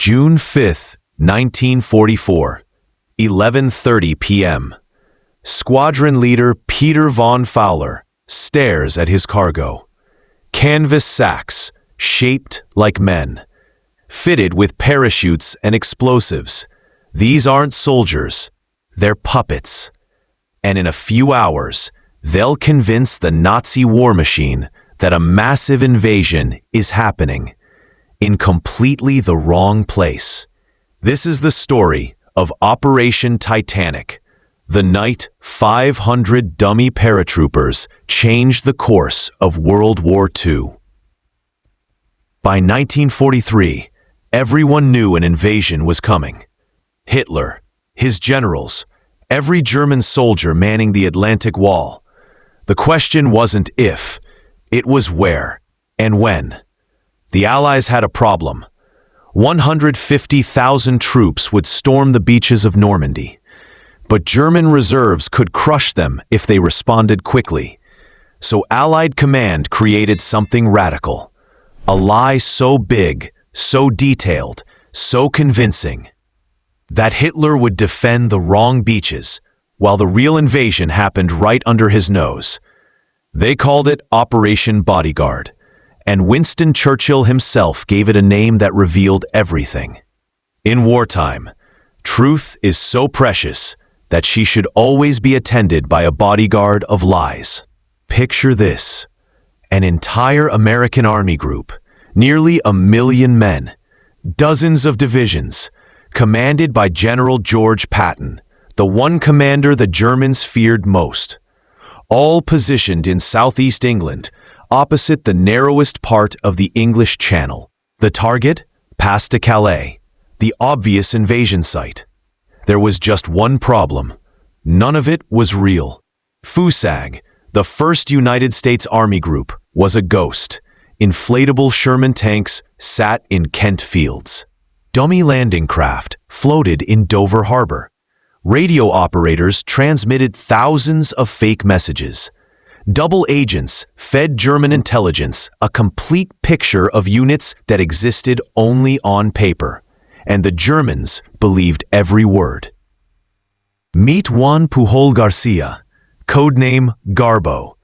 June 5, 1944, 11:30 p.m. Squadron leader Peter von Fowler stares at his cargo. Canvas sacks, shaped like men, fitted with parachutes and explosives. These aren't soldiers, they're puppets. And in a few hours, they'll convince the Nazi war machine that a massive invasion is happening in completely the wrong place. This is the story of Operation Titanic, the night 500 dummy paratroopers changed the course of World War II. By 1943, everyone knew an invasion was coming. Hitler, his generals, every German soldier manning the Atlantic Wall. The question wasn't if, it was where and when. The Allies had a problem. 150,000 troops would storm the beaches of Normandy. But German reserves could crush them if they responded quickly. So Allied command created something radical. A lie so big, so detailed, so convincing, that Hitler would defend the wrong beaches, while the real invasion happened right under his nose. They called it Operation Bodyguard, and Winston Churchill himself gave it a name that revealed everything. In wartime, truth is so precious that she should always be attended by a bodyguard of lies. Picture this: an entire American army group, nearly 1 million men, dozens of divisions, commanded by General George Patton, the one commander the Germans feared most, all positioned in southeast England, opposite the narrowest part of the English Channel. The target? Pas de Calais, the obvious invasion site. There was just one problem. None of it was real. FUSAG, the first United States Army group, was a ghost. Inflatable Sherman tanks sat in Kent fields. Dummy landing craft floated in Dover Harbor. Radio operators transmitted thousands of fake messages. Double agents fed German intelligence a complete picture of units that existed only on paper, and the Germans believed every word. Meet Juan Pujol Garcia, codename Garbo,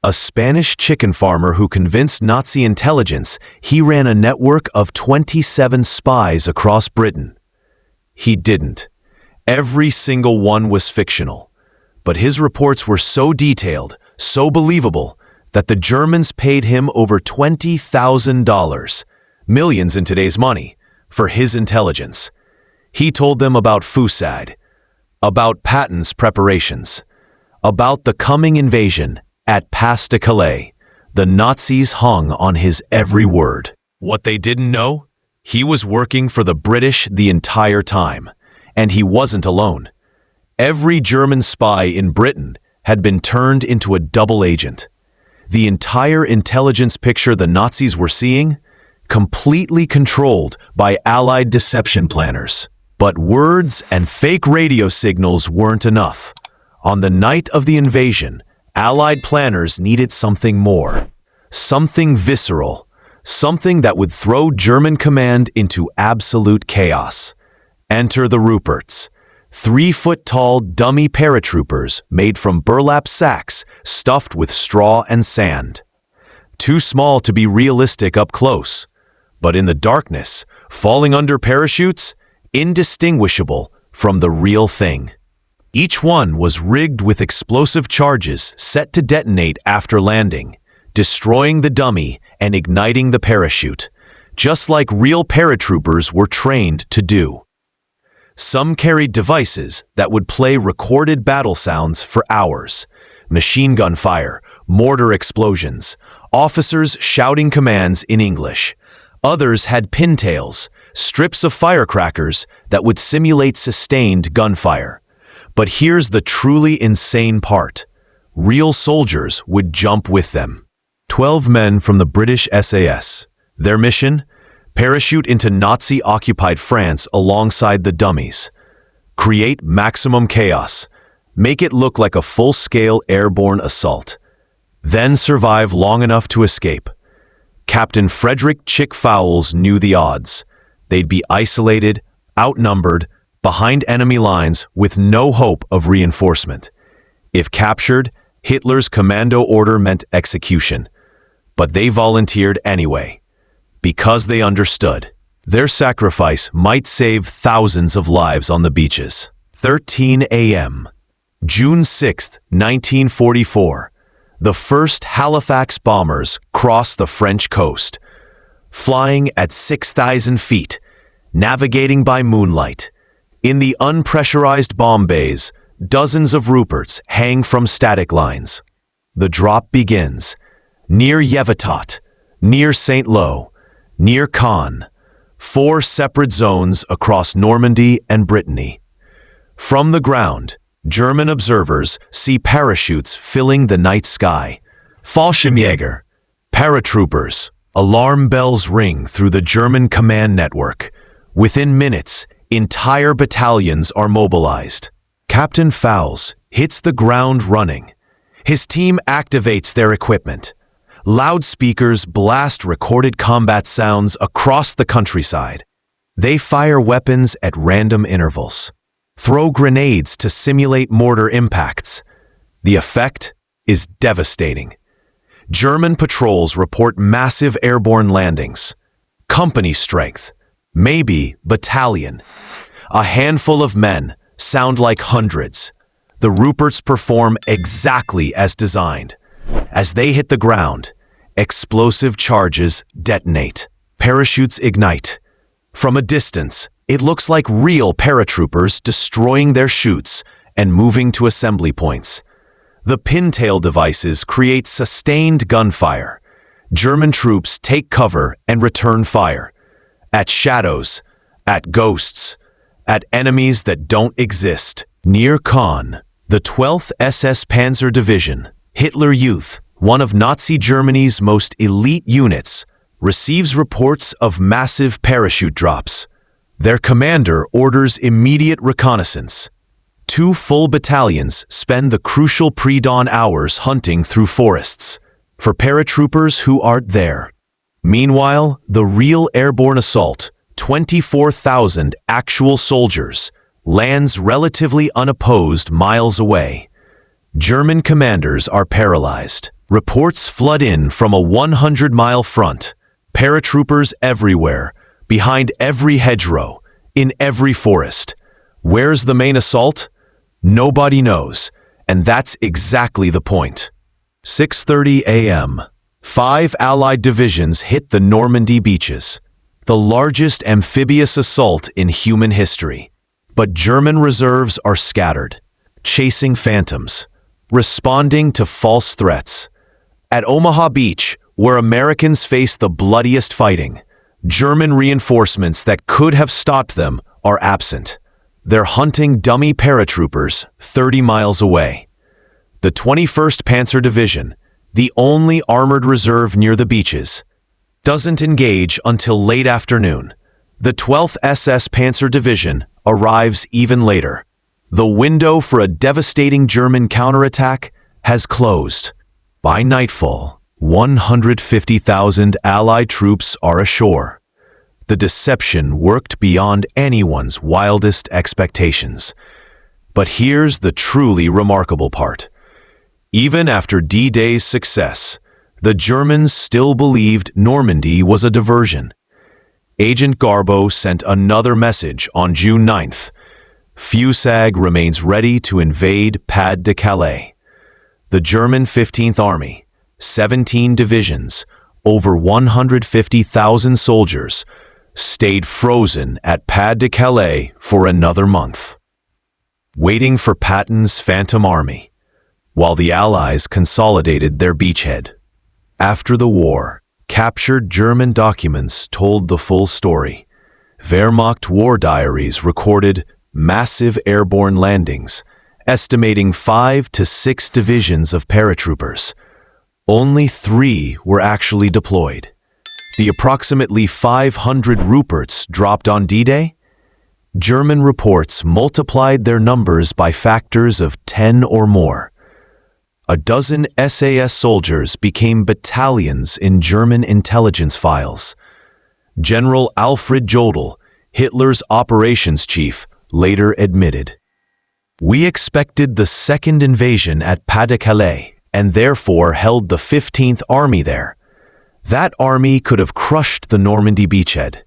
a Spanish chicken farmer who convinced Nazi intelligence he ran a network of 27 spies across Britain. He didn't. Every single one was fictional, but his reports were so detailed, so believable, that the Germans paid him over $20,000, millions in today's money, for his intelligence. He told them about FUSAD, about Patton's preparations, about the coming invasion at Pas de Calais. The Nazis hung on his every word. What they didn't know? He was working for the British the entire time, and he wasn't alone. Every German spy in Britain had been turned into a double agent. The entire intelligence picture the Nazis were seeing, completely controlled by Allied deception planners. But words and fake radio signals weren't enough. On the night of the invasion, Allied planners needed something more. Something visceral. Something that would throw German command into absolute chaos. Enter the Ruperts. 3-foot-tall dummy paratroopers made from burlap sacks stuffed with straw and sand. Too small to be realistic up close, but in the darkness, falling under parachutes, indistinguishable from the real thing. Each one was rigged with explosive charges set to detonate after landing, destroying the dummy and igniting the parachute, just like real paratroopers were trained to do. Some carried devices that would play recorded battle sounds for hours. Machine gun fire, mortar explosions, officers shouting commands in English. Others had pintails, strips of firecrackers that would simulate sustained gunfire. But here's the truly insane part. Real soldiers would jump with them. 12 men from the British SAS. Their mission? Parachute into Nazi-occupied France alongside the dummies. Create maximum chaos. Make it look like a full-scale airborne assault. Then survive long enough to escape. Captain Frederick Chick Fowles knew the odds. They'd be isolated, outnumbered, behind enemy lines with no hope of reinforcement. If captured, Hitler's commando order meant execution. But they volunteered anyway, because they understood. Their sacrifice might save thousands of lives on the beaches. 13 a.m. June 6, 1944. The first Halifax bombers crossed the French coast, flying at 6,000 feet, navigating by moonlight. In the unpressurized bomb bays, dozens of Ruperts hang from static lines. The drop begins near Yvetot, near St. Lo, near Caen, 4 separate zones across Normandy and Brittany. From the ground, German observers see parachutes filling the night sky. Fallschirmjäger, paratroopers, alarm bells ring through the German command network. Within minutes, entire battalions are mobilized. Captain Fowles hits the ground running. His team activates their equipment. Loudspeakers blast recorded combat sounds across the countryside. They fire weapons at random intervals, throw grenades to simulate mortar impacts. The effect is devastating. German patrols report massive airborne landings. Company strength, maybe battalion. A handful of men sound like hundreds. The Ruperts perform exactly as designed. As they hit the ground, explosive charges detonate. Parachutes ignite. From a distance, it looks like real paratroopers destroying their chutes and moving to assembly points. The pintail devices create sustained gunfire. German troops take cover and return fire. At shadows, at ghosts, at enemies that don't exist. Near Caen, the 12th SS Panzer Division, Hitler Youth, one of Nazi Germany's most elite units, receives reports of massive parachute drops. Their commander orders immediate reconnaissance. 2 full battalions spend the crucial pre-dawn hours hunting through forests for paratroopers who aren't there. Meanwhile, the real airborne assault, 24,000 actual soldiers, lands relatively unopposed miles away. German commanders are paralyzed. Reports flood in from a 100-mile front. Paratroopers everywhere, behind every hedgerow, in every forest. Where's the main assault? Nobody knows, and that's exactly the point. 6:30 a.m. 5 Allied divisions hit the Normandy beaches, the largest amphibious assault in human history. But German reserves are scattered, chasing phantoms, responding to false threats. At Omaha Beach, where Americans face the bloodiest fighting, German reinforcements that could have stopped them are absent. They're hunting dummy paratroopers 30 miles away. The 21st Panzer Division, the only armored reserve near the beaches, doesn't engage until late afternoon. The 12th SS Panzer Division arrives even later. The window for a devastating German counterattack has closed. By nightfall, 150,000 Allied troops are ashore. The deception worked beyond anyone's wildest expectations. But here's the truly remarkable part. Even after D-Day's success, the Germans still believed Normandy was a diversion. Agent Garbo sent another message on June 9th. Fusag remains ready to invade Pas de Calais. The German 15th Army, 17 divisions, over 150,000 soldiers, stayed frozen at Pas de Calais for another month, waiting for Patton's Phantom Army, while the Allies consolidated their beachhead. After the war, captured German documents told the full story. Wehrmacht war diaries recorded massive airborne landings, estimating 5 to 6 divisions of paratroopers. Only 3 were actually deployed. The approximately 500 Ruperts dropped on D-Day? German reports multiplied their numbers by factors of 10 or more. A dozen SAS soldiers became battalions in German intelligence files. General Alfred Jodl Hitler's operations chief later admitted. We expected the second invasion at Pas-de-Calais and therefore held the 15th Army there. That army could have crushed the Normandy beachhead.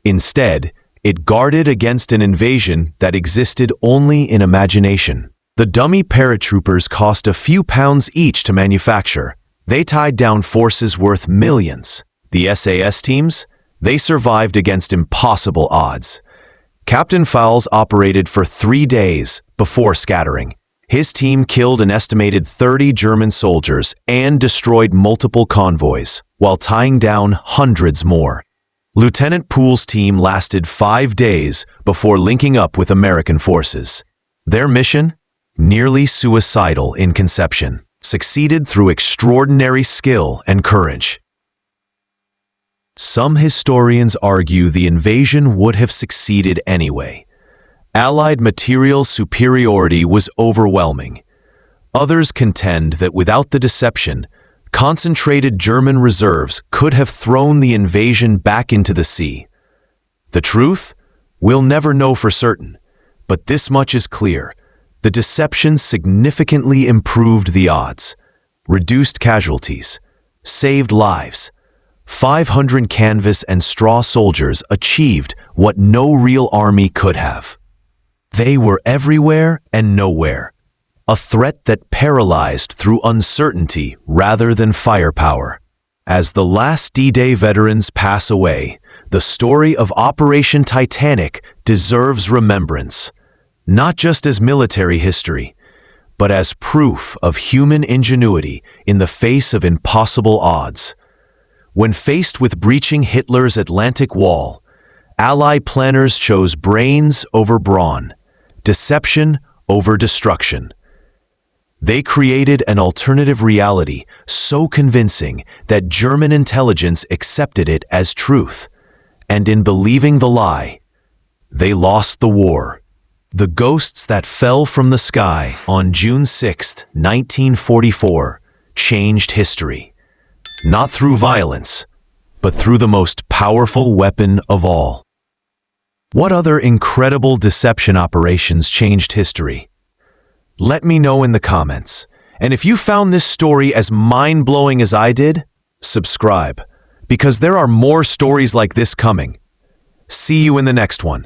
Instead, it guarded against an invasion that existed only in imagination. The dummy paratroopers cost a few pounds each to manufacture. They tied down forces worth millions. The SAS teams? They survived against impossible odds. Captain Fowles operated for 3 days before scattering. His team killed an estimated 30 German soldiers and destroyed multiple convoys, while tying down hundreds more. Lieutenant Poole's team lasted 5 days before linking up with American forces. Their mission? Nearly suicidal in conception, succeeded through extraordinary skill and courage. Some historians argue the invasion would have succeeded anyway. Allied material superiority was overwhelming. Others contend that without the deception, concentrated German reserves could have thrown the invasion back into the sea. The truth? We'll never know for certain, but this much is clear. The deception significantly improved the odds, reduced casualties, saved lives. 500 canvas and straw soldiers achieved what no real army could have. They were everywhere and nowhere, a threat that paralyzed through uncertainty rather than firepower. As the last D-Day veterans pass away, the story of Operation Titanic deserves remembrance, not just as military history, but as proof of human ingenuity in the face of impossible odds. When faced with breaching Hitler's Atlantic Wall, Allied planners chose brains over brawn, deception over destruction. They created an alternative reality so convincing that German intelligence accepted it as truth. And in believing the lie, they lost the war. The ghosts that fell from the sky on June 6, 1944, changed history. Not through violence, but through the most powerful weapon of all. What other incredible deception operations changed history? Let me know in the comments. And if you found this story as mind-blowing as I did, subscribe, because there are more stories like this coming. See you in the next one.